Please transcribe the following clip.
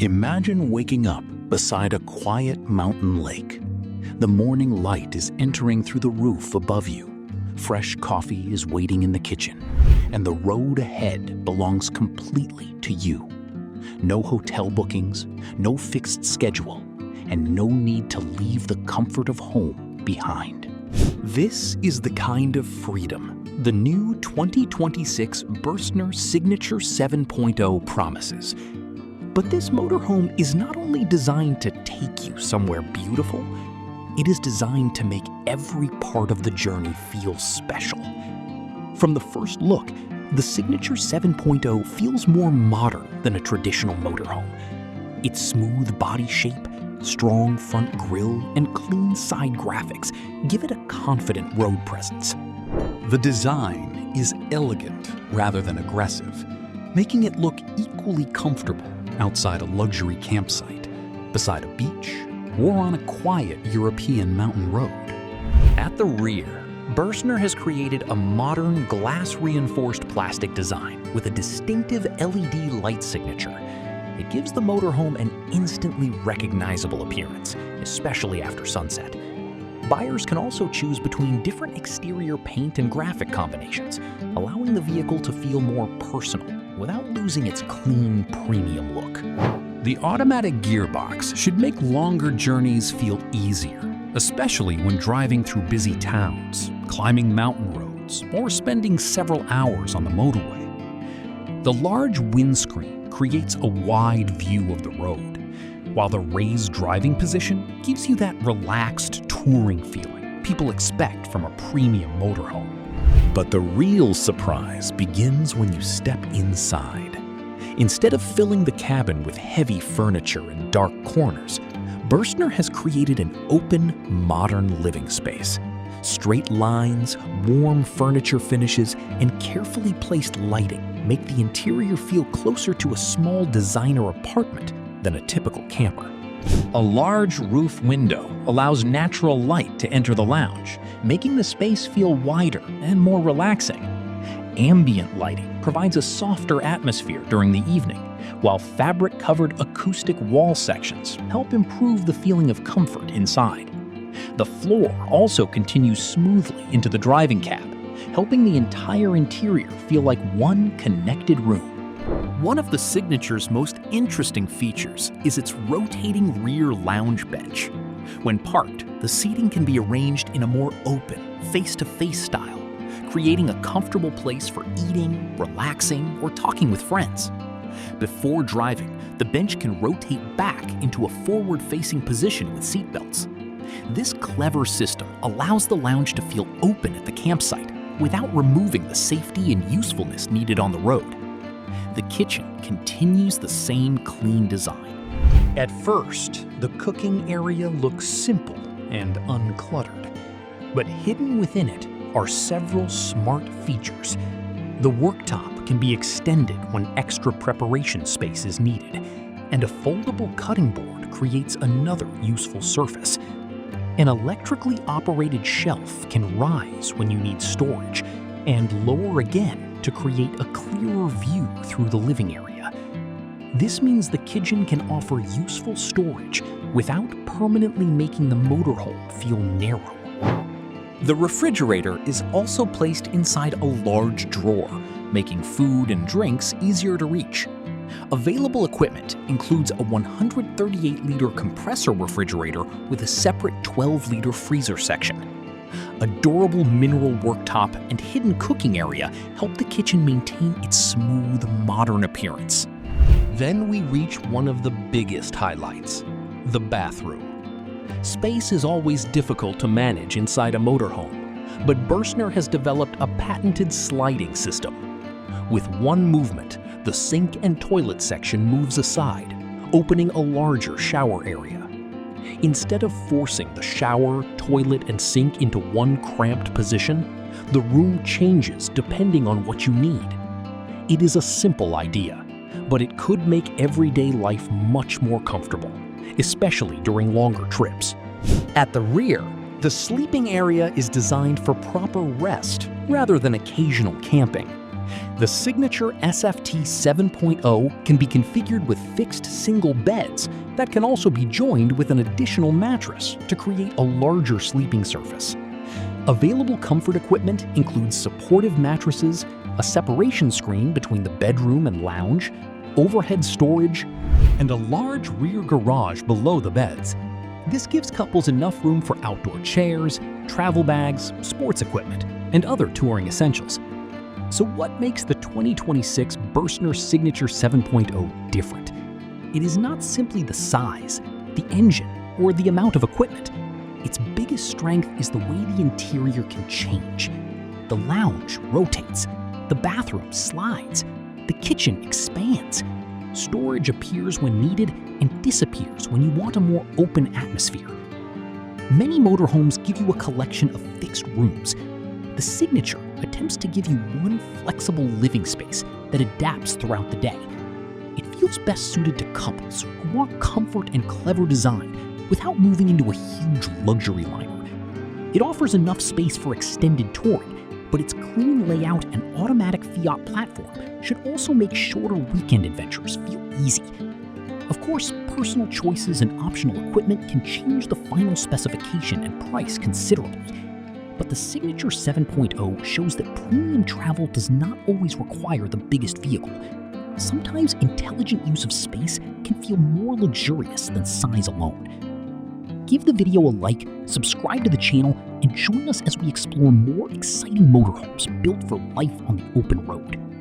Imagine waking up beside a quiet mountain lake. The morning light is entering through the roof above you. Fresh coffee is waiting in the kitchen, and the road ahead belongs completely to you. No hotel bookings, no fixed schedule, and no need to leave the comfort of home behind. This is the kind of freedom the new 2026 Bürstner Signature 7.0 promises. But this motorhome is not only designed to take you somewhere beautiful, it is designed to make every part of the journey feel special. From the first look, the Signature 7.0 feels more modern than a traditional motorhome. Its smooth body shape, strong front grille, and clean side graphics give it a confident road presence. The design is elegant rather than aggressive, making it look equally comfortable outside a luxury campsite, beside a beach, or on a quiet European mountain road. At the rear, Bürstner has created a modern glass-reinforced plastic design with a distinctive LED light signature. It gives the motorhome an instantly recognizable appearance, especially after sunset. Buyers can also choose between different exterior paint and graphic combinations, allowing the vehicle to feel more personal without losing its clean, premium look. The automatic gearbox should make longer journeys feel easier, especially when driving through busy towns, climbing mountain roads, or spending several hours on the motorway. The large windscreen creates a wide view of the road, while the raised driving position gives you that relaxed touring feeling people expect from a premium motorhome. But the real surprise begins when you step inside. Instead of filling the cabin with heavy furniture and dark corners, Bürstner has created an open, modern living space. Straight lines, warm furniture finishes, and carefully placed lighting make the interior feel closer to a small designer apartment than a typical camper. A large roof window allows natural light to enter the lounge, making the space feel wider and more relaxing. Ambient lighting provides a softer atmosphere during the evening, while fabric-covered acoustic wall sections help improve the feeling of comfort inside. The floor also continues smoothly into the driving cab, helping the entire interior feel like one connected room. One of the Signature's most interesting features is its rotating rear lounge bench. When parked, the seating can be arranged in a more open, face-to-face style, creating a comfortable place for eating, relaxing, or talking with friends. Before driving, the bench can rotate back into a forward-facing position with seatbelts. This clever system allows the lounge to feel open at the campsite without removing the safety and usefulness needed on the road. The kitchen continues the same clean design. At first, the cooking area looks simple and uncluttered, but hidden within it are several smart features. The worktop can be extended when extra preparation space is needed, and a foldable cutting board creates another useful surface. An electrically operated shelf can rise when you need storage, and lower again to create a clearer view through the living area. This means the kitchen can offer useful storage without permanently making the motorhome feel narrow. The refrigerator is also placed inside a large drawer, making food and drinks easier to reach. Available equipment includes a 138-liter compressor refrigerator with a separate 12-liter freezer section. A durable mineral worktop and hidden cooking area help the kitchen maintain its smooth, modern appearance. Then we reach one of the biggest highlights, the bathroom. Space is always difficult to manage inside a motorhome, but Bürstner has developed a patented sliding system. With one movement, the sink and toilet section moves aside, opening a larger shower area. Instead of forcing the shower, toilet, and sink into one cramped position, the room changes depending on what you need. It is a simple idea, but it could make everyday life much more comfortable, especially during longer trips. At the rear, the sleeping area is designed for proper rest rather than occasional camping. The Signature SFT 7.0 can be configured with fixed single beds that can also be joined with an additional mattress to create a larger sleeping surface. Available comfort equipment includes supportive mattresses, a separation screen between the bedroom and lounge, overhead storage, and a large rear garage below the beds. This gives couples enough room for outdoor chairs, travel bags, sports equipment, and other touring essentials. So what makes the 2026 Bürstner Signature 7.0 different? It is not simply the size, the engine, or the amount of equipment. Its biggest strength is the way the interior can change. The lounge rotates, the bathroom slides, the kitchen expands. Storage appears when needed and disappears when you want a more open atmosphere. Many motorhomes give you a collection of fixed rooms. The Signature attempts to give you one flexible living space that adapts throughout the day. It feels best suited to couples who want comfort and clever design without moving into a huge luxury liner. It offers enough space for extended touring, but its clean layout and automatic Fiat platform should also make shorter weekend adventures feel easy. Of course, personal choices and optional equipment can change the final specification and price considerably. But the Signature 7.0 shows that premium travel does not always require the biggest vehicle. Sometimes intelligent use of space can feel more luxurious than size alone. Give the video a like, subscribe to the channel, and join us as we explore more exciting motorhomes built for life on the open road.